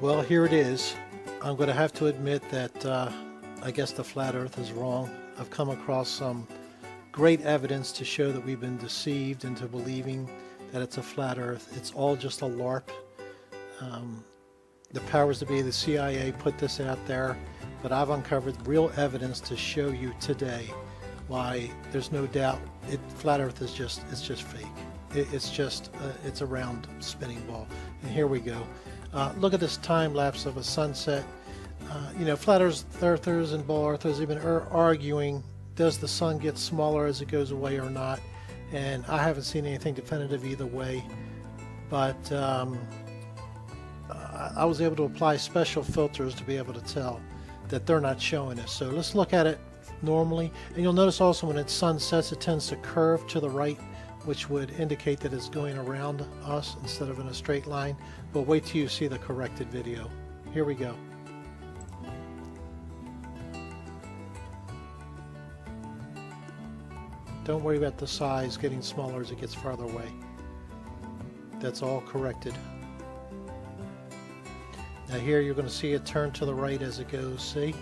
Well, here it is. I'm going to have to admit that I guess the flat earth is wrong. I've come across some great evidence to show that we've been deceived into believing that it's a flat earth. It's all just a LARP. The powers that be, the CIA, put this out there, but I've uncovered real evidence to show you today why there's no doubt flat earth is just fake. It's a round spinning ball. And here we go. Look at this time lapse of a sunset. Flat earthers and ball earthers have been arguing, does the sun get smaller as it goes away or not? And I haven't seen anything definitive either way, but I was able to apply special filters to be able to tell that they're not showing us. So let's look at it normally, and you'll notice also when it sunsets it tends to curve to the right, which would indicate that it's going around us instead of in a straight line. But wait till you see the corrected video. Here we go. Don't worry about the size getting smaller as it gets farther away. That's all corrected. Now here you're going to see it turn to the right as it goes, see?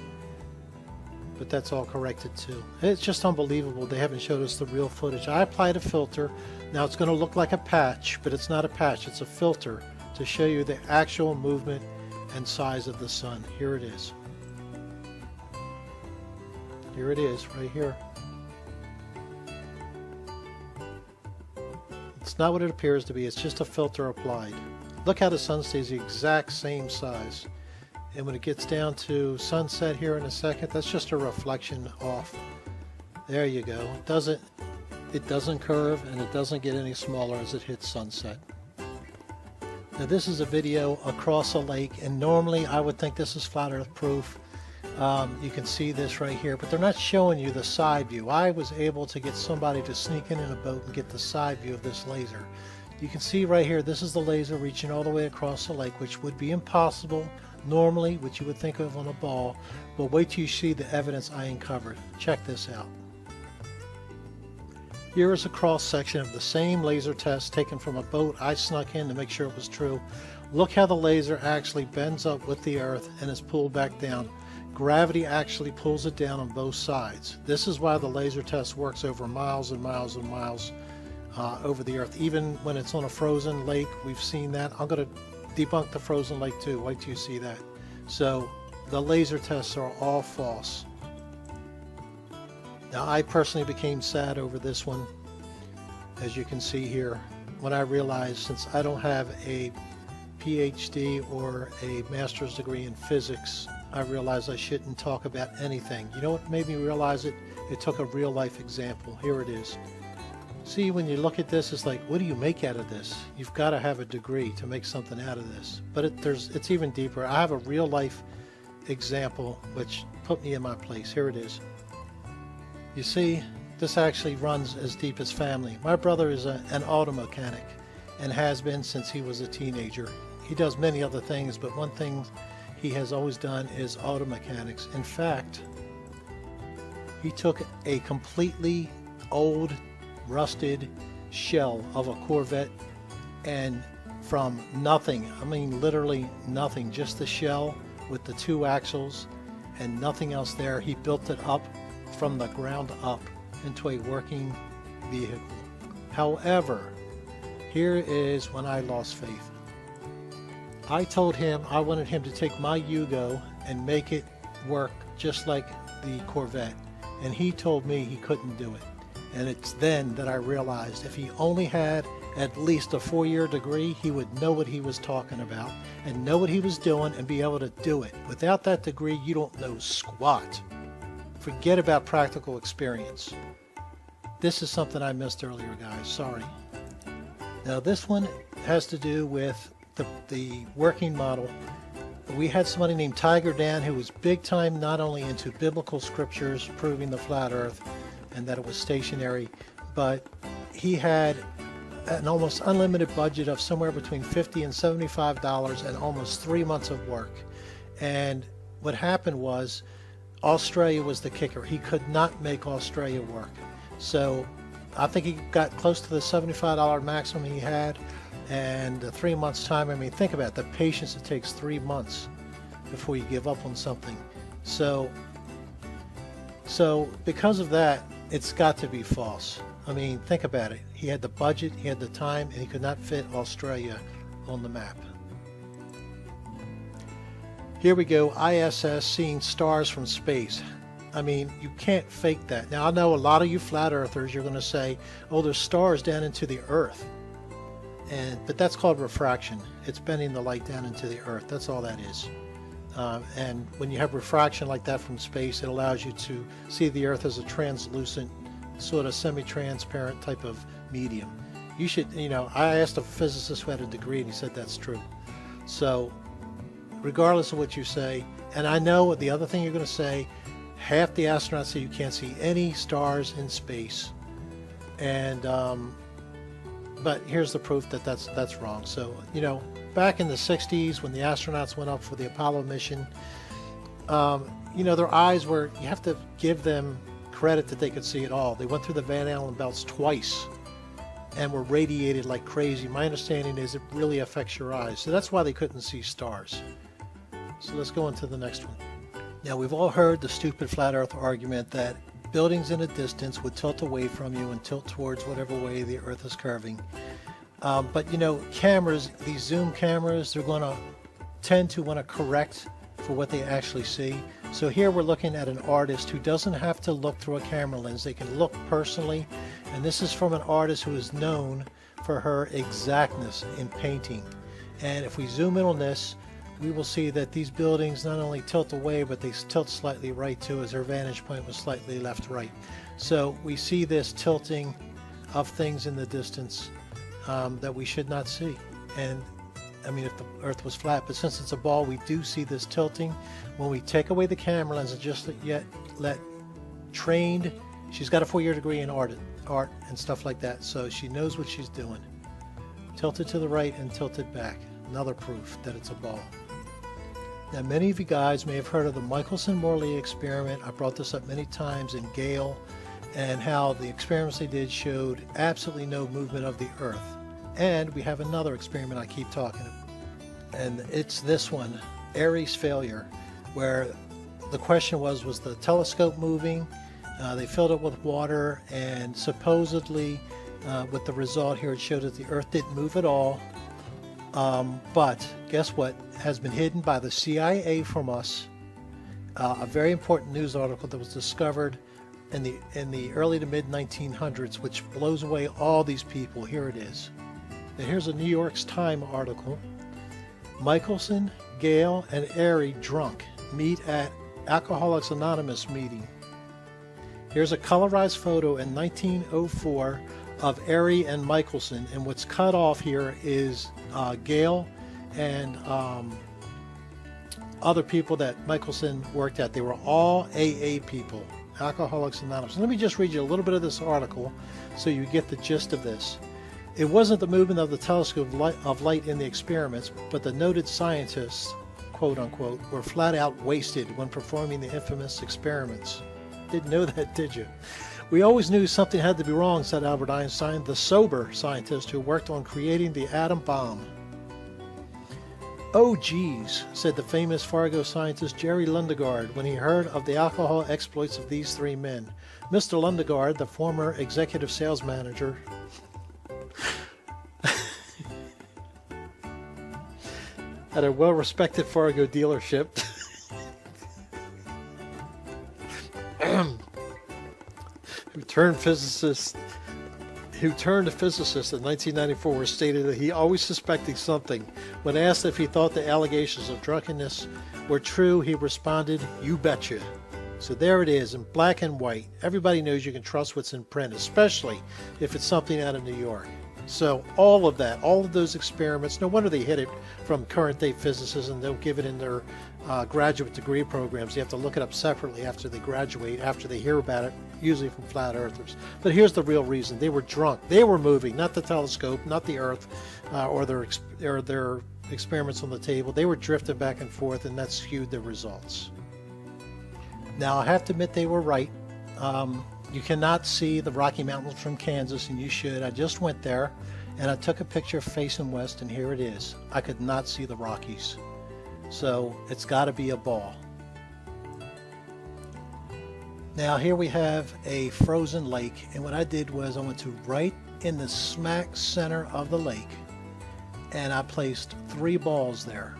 But that's all corrected too. It's just unbelievable they haven't showed us the real footage. I applied a filter. Now it's going to look like a patch, but it's not a patch, it's a filter to show you the actual movement and size of the sun. Here it is. Here it is, right here. It's not what it appears to be, it's just a filter applied. Look how the sun stays the exact same size. And when it gets down to sunset here in a second, that's just a reflection off. There you go. It doesn't curve and it doesn't get any smaller as it hits sunset. Now this is a video across a lake, and normally I would think this is flat earth proof. You can see this right here, but they're not showing you the side view. I was able to get somebody to sneak in a boat and get the side view of this laser. You can see right here, this is the laser reaching all the way across the lake, which would be impossible normally, which you would think of on a ball, but wait till you see the evidence I uncovered. Check this out. Here is a cross section of the same laser test taken from a boat I snuck in to make sure it was true. Look how the laser actually bends up with the earth and is pulled back down. Gravity actually pulls it down on both sides. This is why the laser test works over miles and miles and miles over the earth. Even when it's on a frozen lake, we've seen that. I'm going to debunk the frozen lake too. Wait till you see that. So the laser tests are all false. Now I personally became sad over this one, as you can see here, when I realized, since I don't have a PhD or a master's degree in physics, I realized I shouldn't talk about anything. You know what made me realize it? It took a real life example. Here it is. See, when you look at this, it's like, what do you make out of this? You've got to have a degree to make something out of this. But it's even deeper. I have a real life example which put me in my place. Here it is. You see, this actually runs as deep as family. My brother is an auto mechanic and has been since he was a teenager. He does many other things, but one thing he has always done is auto mechanics. In fact, he took a completely old, rusted shell of a Corvette, and from nothing, I mean literally nothing, just the shell with the two axles and nothing else there, he built it up from the ground up into a working vehicle. However, here is when I lost faith. I told him I wanted him to take my Yugo and make it work just like the Corvette, and he told me he couldn't do it. And it's then that I realized if he only had at least a 4-year degree, he would know what he was talking about and know what he was doing and be able to do it. Without that degree, you don't know squat. Forget about practical experience. This is something I missed earlier, guys. Sorry. Now this one has to do with the working model. We had somebody named Tiger Dan who was big time not only into biblical scriptures proving the flat earth and that it was stationary, but he had an almost unlimited budget of somewhere between $50 and $75 and almost 3 months of work. And what happened was Australia was the kicker. He could not make Australia work. So I think he got close to the $75 maximum he had, And 3 months time, I mean, think about it, the patience it takes 3 months before you give up on something. So because of that, it's got to be false. I mean, think about it. He had the budget, he had the time, and he could not fit Australia on the map. Here we go, ISS seeing stars from space. I mean, you can't fake that. Now, I know a lot of you flat earthers, you're going to say, oh, there's stars down into the earth. But that's called refraction. It's bending the light down into the earth. That's all that is. And when you have refraction like that from space, it allows you to see the earth as a translucent, sort of semi-transparent type of medium. You should, I asked a physicist who had a degree and he said that's true. So regardless of what you say, and I know the other thing you're going to say, half the astronauts say you can't see any stars in space. And but here's the proof that that's wrong. So, back in the 60s when the astronauts went up for the Apollo mission, their eyes were, you have to give them credit that they could see it all. They went through the Van Allen belts twice and were radiated like crazy. My understanding is it really affects your eyes. So that's why they couldn't see stars. So let's go into the next one. Now, we've all heard the stupid flat earth argument that buildings in a distance would tilt away from you and tilt towards whatever way the earth is curving. But cameras, these zoom cameras, they're going to tend to want to correct for what they actually see. So here we're looking at an artist who doesn't have to look through a camera lens. They can look personally, and this is from an artist who is known for her exactness in painting. And if we zoom in on this, we will see that these buildings not only tilt away, but they tilt slightly right too, as her vantage point was slightly left-right. So we see this tilting of things in the distance that we should not see. And I mean, if the earth was flat, but since it's a ball, we do see this tilting. When we take away the camera lens and just let trained, she's got a 4-year degree in art and stuff like that, so she knows what she's doing. Tilted to the right and tilted back. Another proof that it's a ball. Now, many of you guys may have heard of the Michelson-Morley experiment. I brought this up many times in Gale, and how the experiments they did showed absolutely no movement of the earth. And we have another experiment I keep talking about, and it's this one, Airy's failure, where the question was the telescope moving? They filled it with water, and supposedly with the result here, it showed that the earth didn't move at all. But guess what? Has been hidden by the CIA from us. A very important news article that was discovered in the early to mid 1900s, which blows away all these people. Here it is. Now here's a New York Times article. Michelson, Gale, and Airy drunk meet at Alcoholics Anonymous meeting. Here's a colorized photo in 1904 of Airy and Michelson, and what's cut off here is Gale and other people that Michelson worked at. They were all AA people, Alcoholics Anonymous. Let me just read you a little bit of this article so you get the gist of this. It wasn't the movement of the telescope of light in the experiments, but the noted scientists, quote unquote, were flat out wasted when performing the infamous experiments. Didn't know that, did you? We always knew something had to be wrong, said Albert Einstein, the sober scientist who worked on creating the atom bomb. Oh geez, said the famous Fargo scientist Jerry Lundegaard when he heard of the alcohol exploits of these three men. Mr. Lundegaard, the former executive sales manager, at a well-respected Fargo dealership, who turned a physicist in 1994, stated that he always suspected something. When asked if he thought the allegations of drunkenness were true, he responded, "You betcha." So there it is in black and white. Everybody knows you can trust what's in print, especially if it's something out of New York. So all of that, all of those experiments, no wonder they hid it from current day physicists and don't give it in their graduate degree programs. You have to look it up separately after they graduate, after they hear about it, usually from flat earthers. But here's the real reason. They were drunk. They were moving, not the telescope, not the earth, or their experiments on the table. They were drifting back and forth, and that skewed their results. Now, I have to admit they were right. You cannot see the Rocky Mountains from Kansas, and you should. I just went there, and I took a picture facing west, and here it is. I could not see the Rockies. So it's got to be a ball. Now here we have a frozen lake, and what I did was I went to right in the smack center of the lake, and I placed 3 balls there.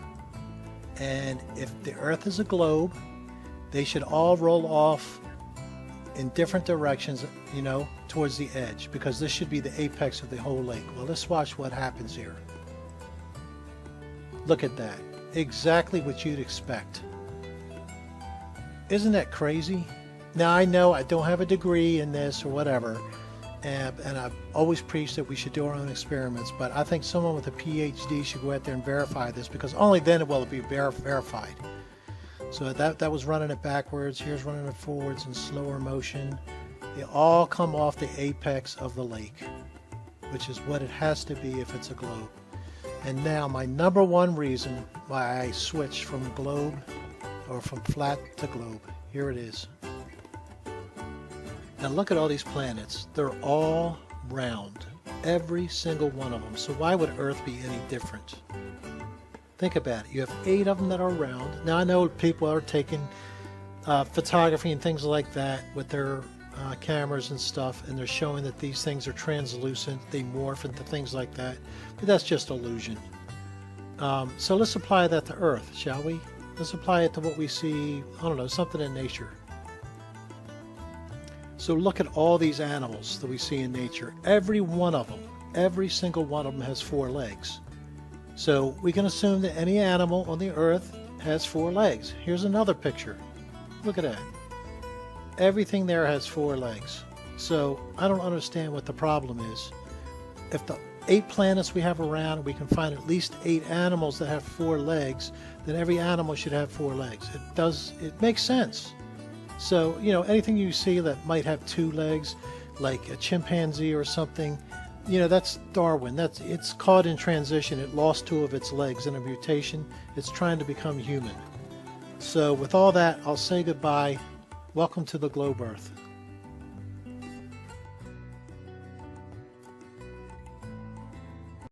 And if the Earth is a globe, they should all roll off in different directions, you know, towards the edge, because this should be the apex of the whole lake. Well, let's watch what happens here. Look at that. Exactly what you'd expect. Isn't that crazy? Now, I know I don't have a degree in this or whatever, and I've always preached that we should do our own experiments, but I think someone with a PhD should go out there and verify this, because only then will it be verified. So that was running it backwards. Here's running it forwards in slower motion. They all come off the apex of the lake, which is what it has to be if it's a globe. And now my number one reason why I switched from globe, or from flat to globe. Here it is. Now look at all these planets. They're all round. Every single one of them. So why would Earth be any different? Think about it. You have 8 of them that are round. Now I know people are taking photography and things like that with their cameras and stuff, and they're showing that these things are translucent, they morph into things like that, but that's just illusion. So let's apply that to Earth, shall we? Let's apply it to what we see, I don't know, something in nature. So look at all these animals that we see in nature. Every one of them, every single one of them has 4 legs. So we can assume that any animal on the Earth has 4 legs. Here's another picture. Look at that. Everything there has 4 legs. So I don't understand what the problem is. If the 8 planets we have around, we can find at least 8 animals that have 4 legs, then every animal should have 4 legs. It makes sense. So, you know, anything you see that might have 2 legs, like a chimpanzee or something, you know, that's Darwin. It's caught in transition. It lost 2 of its legs in a mutation. It's trying to become human. So with all that, I'll say goodbye. Welcome to the globe Earth.